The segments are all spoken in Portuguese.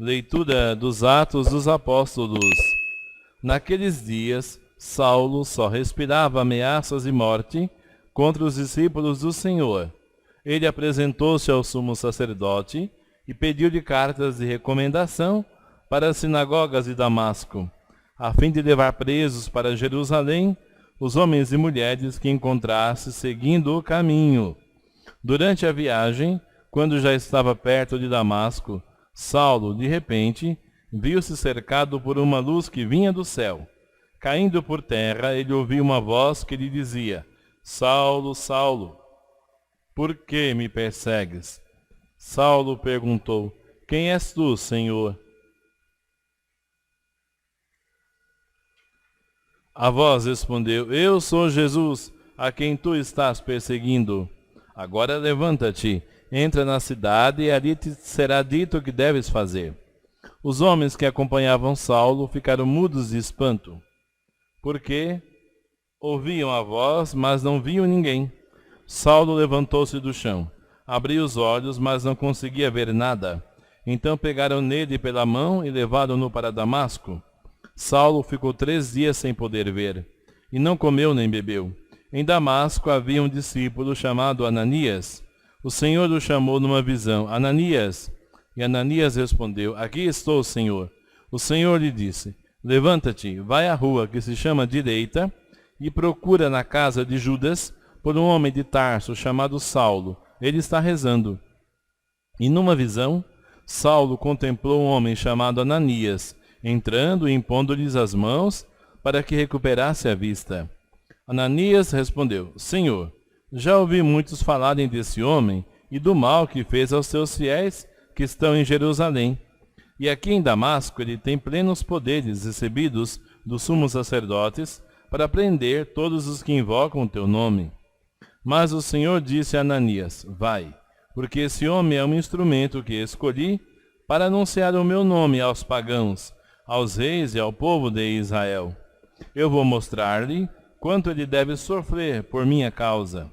Leitura dos Atos dos Apóstolos. Naqueles dias, Saulo só respirava ameaças de morte contra os discípulos do Senhor. Ele apresentou-se ao sumo sacerdote e pediu-lhe cartas de recomendação para as sinagogas de Damasco, a fim de levar presos para Jerusalém os homens e mulheres que encontrasse seguindo o caminho. Durante a viagem, quando já estava perto de Damasco, Saulo, de repente, viu-se cercado por uma luz que vinha do céu. Caindo por terra, ele ouviu uma voz que lhe dizia: Saulo, Saulo, por que me persegues? Saulo perguntou: Quem és tu, Senhor? A voz respondeu: Eu sou Jesus, a quem tu estás perseguindo. Agora levanta-te, entra na cidade e ali te será dito o que deves fazer. Os homens que acompanhavam Saulo ficaram mudos de espanto, porque ouviam a voz, mas não viam ninguém. Saulo levantou-se do chão, abriu os olhos, mas não conseguia ver nada. Então pegaram nele pela mão e levaram-no para Damasco. Saulo ficou 3 dias sem poder ver, e não comeu nem bebeu. Em Damasco havia um discípulo chamado Ananias. O Senhor o chamou numa visão: Ananias. E Ananias respondeu: Aqui estou, Senhor. O Senhor lhe disse: Levanta-te, vai à rua que se chama Direita, e procura na casa de Judas por um homem de Tarso chamado Saulo. Ele está rezando. E numa visão, Saulo contemplou um homem chamado Ananias, entrando e impondo-lhes as mãos para que recuperasse a vista. Ananias respondeu: Senhor, já ouvi muitos falarem desse homem e do mal que fez aos seus fiéis que estão em Jerusalém. E aqui em Damasco ele tem plenos poderes recebidos dos sumos sacerdotes para prender todos os que invocam o teu nome. Mas o Senhor disse a Ananias: Vai, porque esse homem é um instrumento que escolhi para anunciar o meu nome aos pagãos, aos reis e ao povo de Israel. Eu vou mostrar-lhe quanto ele deve sofrer por minha causa.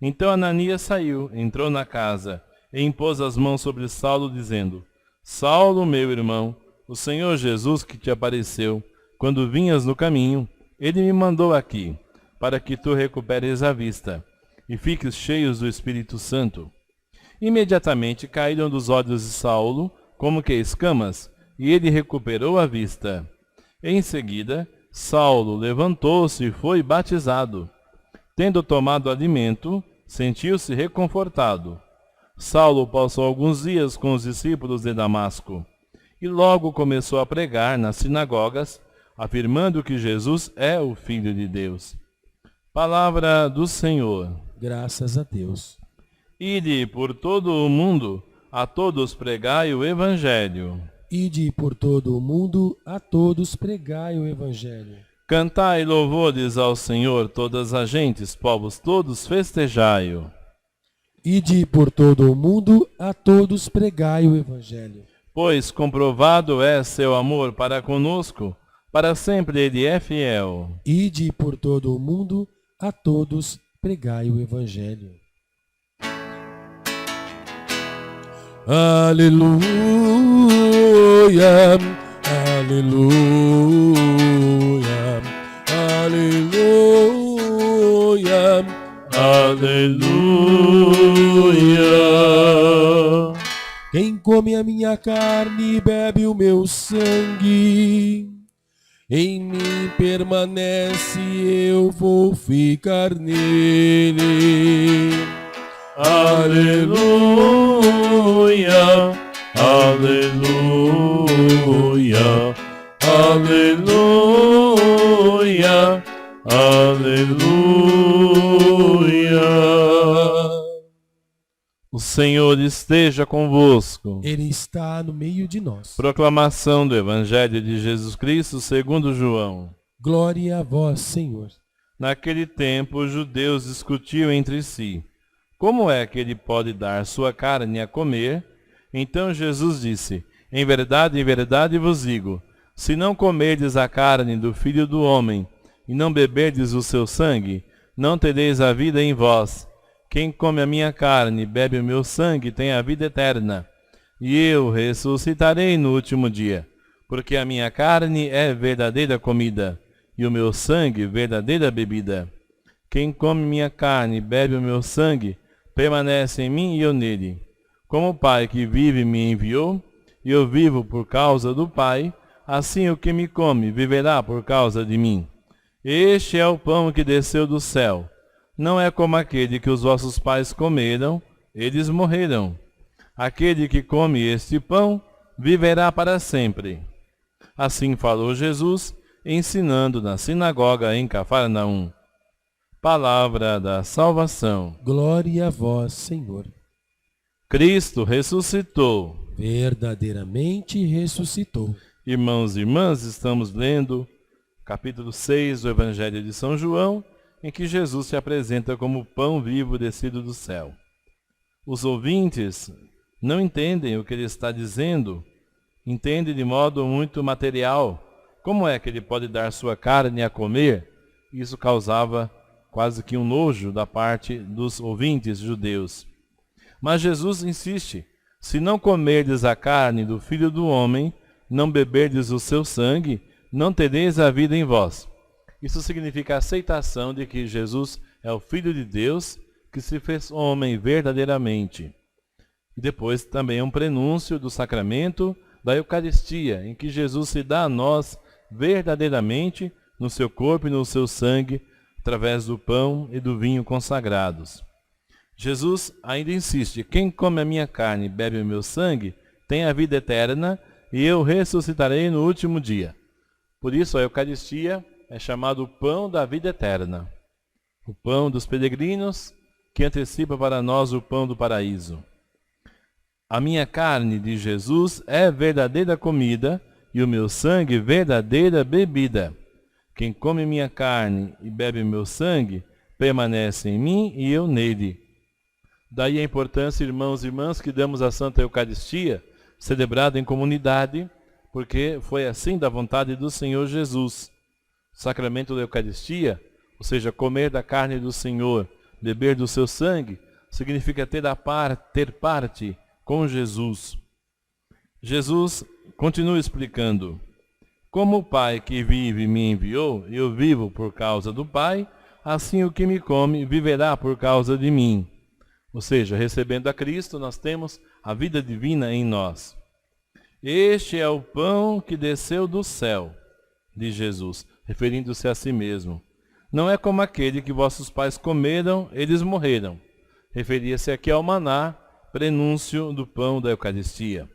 Então Ananias saiu, entrou na casa e impôs as mãos sobre Saulo, dizendo: Saulo, meu irmão, o Senhor Jesus que te apareceu, quando vinhas no caminho, ele me mandou aqui, para que tu recuperes a vista e fiques cheios do Espírito Santo. Imediatamente caíram dos olhos de Saulo como que escamas, e ele recuperou a vista. Em seguida, Saulo levantou-se e foi batizado. Tendo tomado alimento, sentiu-se reconfortado. Saulo passou alguns dias com os discípulos de Damasco, e logo começou a pregar nas sinagogas, afirmando que Jesus é o Filho de Deus. Palavra do Senhor. Graças a Deus. Ide por todo o mundo, a todos pregai o Evangelho. Ide por todo o mundo, a todos pregai o Evangelho. Cantai louvores ao Senhor, todas as gentes, povos todos, festejai-o. Ide por todo o mundo, a todos pregai o Evangelho. Pois comprovado é seu amor para conosco, para sempre ele é fiel. Ide por todo o mundo, a todos pregai o Evangelho. Aleluia, aleluia, aleluia, Aleluia. Quem come a minha carne e bebe o meu sangue, em mim permanece, eu vou ficar nele. Aleluia, aleluia, aleluia, aleluia. O Senhor esteja convosco. Ele está no meio de nós. Proclamação do Evangelho de Jesus Cristo segundo João. Glória a vós, Senhor. Naquele tempo, os judeus discutiam entre si: como é que ele pode dar sua carne a comer? Então Jesus disse: em verdade vos digo, Se não comerdes a carne do Filho do Homem, e não beberdes o seu sangue, não tereis a vida em vós. Quem come a minha carne e bebe o meu sangue tem a vida eterna, e eu ressuscitarei no último dia, porque a minha carne é verdadeira comida, e o meu sangue verdadeira bebida. Quem come minha carne e bebe o meu sangue, permanece em mim e eu nele. Como o Pai que vive me enviou, e eu vivo por causa do Pai, assim o que me come viverá por causa de mim. Este é o pão que desceu do céu. Não é como aquele que os vossos pais comeram, eles morreram. Aquele que come este pão viverá para sempre. Assim falou Jesus, ensinando na sinagoga em Cafarnaum. Palavra da salvação. Glória a vós, Senhor. Cristo ressuscitou. Verdadeiramente ressuscitou. Irmãos e irmãs, estamos lendo capítulo 6 do Evangelho de São João, em que Jesus se apresenta como pão vivo descido do céu. Os ouvintes não entendem o que ele está dizendo, entendem de modo muito material. Como é que ele pode dar sua carne a comer? Isso causava quase que um nojo da parte dos ouvintes judeus. Mas Jesus insiste: se não comerdes a carne do Filho do Homem, não beberdes o seu sangue, não tereis a vida em vós. Isso significa a aceitação de que Jesus é o Filho de Deus, que se fez homem verdadeiramente. E depois também é um prenúncio do sacramento da Eucaristia, em que Jesus se dá a nós verdadeiramente no seu corpo e no seu sangue, através do pão e do vinho consagrados. Jesus ainda insiste: quem come a minha carne e bebe o meu sangue tem a vida eterna, e eu ressuscitarei no último dia. Por isso a Eucaristia é chamado o pão da vida eterna, o pão dos peregrinos, que antecipa para nós o pão do paraíso. A minha carne, de Jesus, é verdadeira comida, e o meu sangue verdadeira bebida. Quem come minha carne e bebe meu sangue, permanece em mim e eu nele. Daí a importância, irmãos e irmãs, que damos à Santa Eucaristia, celebrada em comunidade, porque foi assim da vontade do Senhor Jesus. O sacramento da Eucaristia, ou seja, comer da carne do Senhor, beber do seu sangue, significa ter parte com Jesus. Jesus continua explicando: como o Pai que vive me enviou, eu vivo por causa do Pai, assim o que me come viverá por causa de mim. Ou seja, recebendo a Cristo, nós temos a vida divina em nós. Este é o pão que desceu do céu, diz Jesus, referindo-se a si mesmo. Não é como aquele que vossos pais comeram, eles morreram. Referia-se aqui ao maná, prenúncio do pão da Eucaristia.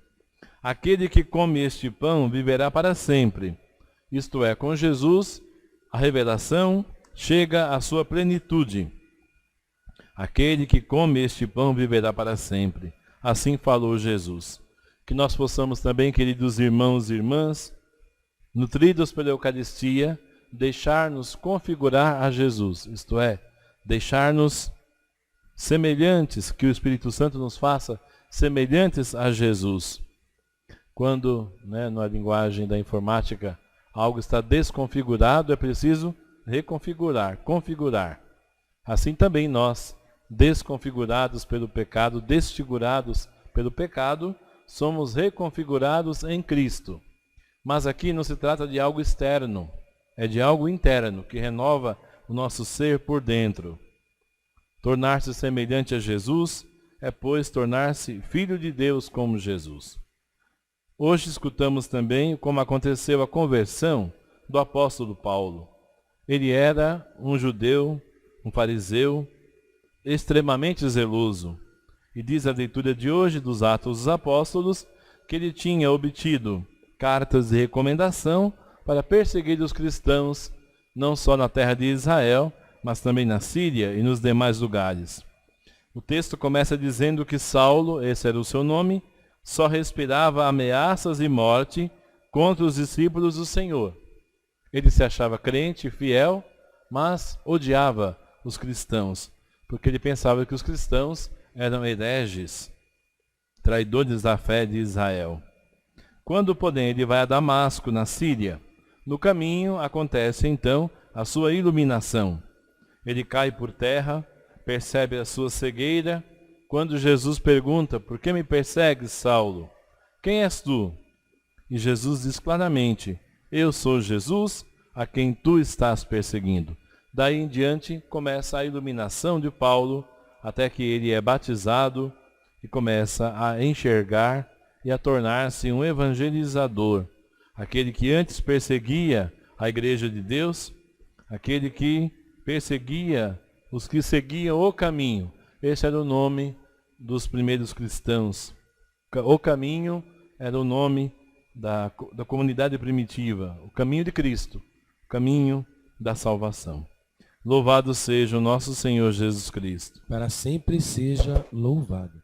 Aquele que come este pão viverá para sempre. Isto é, com Jesus, a revelação chega à sua plenitude. Aquele que come este pão viverá para sempre. Assim falou Jesus. Que nós possamos também, queridos irmãos e irmãs, nutridos pela Eucaristia, deixar-nos configurar a Jesus. Isto é, deixar-nos semelhantes, que o Espírito Santo nos faça semelhantes a Jesus. Quando, na linguagem da informática, algo está desconfigurado, é preciso reconfigurar, configurar. Assim também nós, desconfigurados pelo pecado, desfigurados pelo pecado, somos reconfigurados em Cristo. Mas aqui não se trata de algo externo, é de algo interno, que renova o nosso ser por dentro. Tornar-se semelhante a Jesus é, pois, tornar-se filho de Deus como Jesus. Hoje escutamos também como aconteceu a conversão do apóstolo Paulo. Ele era um judeu, um fariseu, extremamente zeloso. E diz a leitura de hoje dos Atos dos Apóstolos que ele tinha obtido cartas de recomendação para perseguir os cristãos, não só na terra de Israel, mas também na Síria e nos demais lugares. O texto começa dizendo que Saulo, esse era o seu nome, só respirava ameaças e morte contra os discípulos do Senhor. Ele se achava crente, fiel, mas odiava os cristãos, porque ele pensava que os cristãos eram hereges, traidores da fé de Israel. Quando, porém, ele vai a Damasco, na Síria, no caminho acontece então a sua iluminação. Ele cai por terra, percebe a sua cegueira, quando Jesus pergunta: por que me persegues, Saulo? Quem és tu? E Jesus diz claramente: eu sou Jesus, a quem tu estás perseguindo. Daí em diante começa a iluminação de Paulo, até que ele é batizado e começa a enxergar e a tornar-se um evangelizador. Aquele que antes perseguia a igreja de Deus, aquele que perseguia os que seguiam o caminho. Esse era o nome dos primeiros cristãos. O caminho era o nome da comunidade primitiva, o caminho de Cristo, o caminho da salvação. Louvado seja o nosso Senhor Jesus Cristo. Para sempre seja louvado.